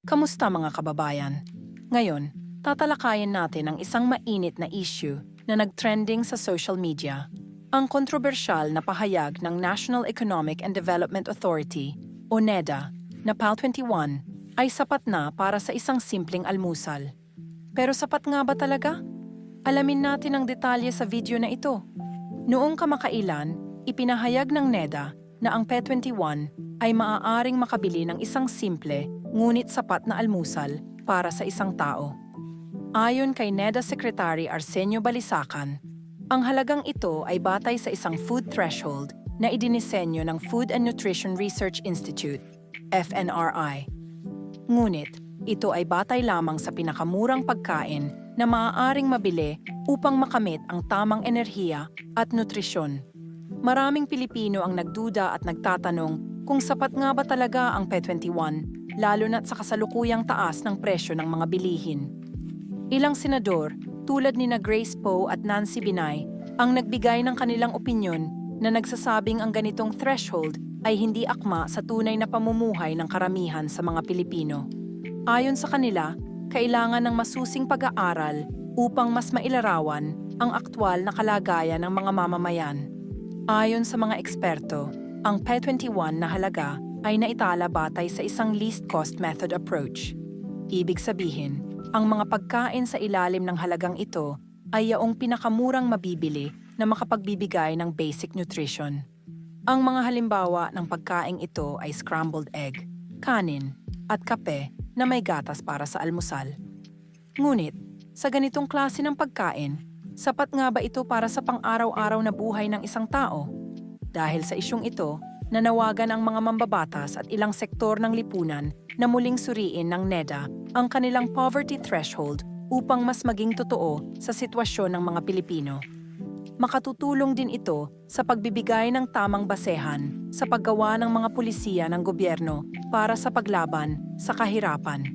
Kamusta mga kababayan? Ngayon, tatalakayin natin ang isang mainit na issue na nag-trending sa social media. Ang kontrobersyal na pahayag ng National Economic and Development Authority o NEDA na PAL 21 ay sapat na para sa isang simpleng almusal. Pero sapat nga ba talaga? Alamin natin ang detalye sa video na ito. Noong kamakailan, ipinahayag ng NEDA na ang P21 ay maaaring makabili ng isang simple ngunit sapat na almusal para sa isang tao. Ayon kay NEDA Secretary Arsenio Balisacan, ang halagang ito ay batay sa isang food threshold na idinisenyo ng Food and Nutrition Research Institute, FNRI. Ngunit, ito ay batay lamang sa pinakamurang pagkain na maaaring mabili upang makamit ang tamang enerhiya at nutrisyon. Maraming Pilipino ang nagduda at nagtatanong kung sapat nga ba talaga ang P21, lalo na't sa kasalukuyang taas ng presyo ng mga bilihin. Ilang senador, tulad nina Grace Poe at Nancy Binay, ang nagbigay ng kanilang opinyon na nagsasabing ang ganitong threshold ay hindi akma sa tunay na pamumuhay ng karamihan sa mga Pilipino. Ayon sa kanila, kailangan ng masusing pag-aaral upang mas mailarawan ang aktwal na kalagayan ng mga mamamayan. Ayon sa mga eksperto, ang P21 na halaga ay naitala batay sa isang least cost method approach. Ibig sabihin, ang mga pagkain sa ilalim ng halagang ito ay yaong pinakamurang mabibili na makapagbibigay ng basic nutrition. Ang mga halimbawa ng pagkaing ito ay scrambled egg, kanin, at kape na may gatas para sa almusal. Ngunit, sa ganitong klase ng pagkain, sapat nga ba ito para sa pang-araw-araw na buhay ng isang tao? Dahil sa isyong ito, nanawagan ang mga mambabatas at ilang sektor ng lipunan na muling suriin ng NEDA ang kanilang poverty threshold upang mas maging totoo sa sitwasyon ng mga Pilipino. Makatutulong din ito sa pagbibigay ng tamang basehan sa paggawa ng mga pulisiya ng gobyerno para sa paglaban sa kahirapan.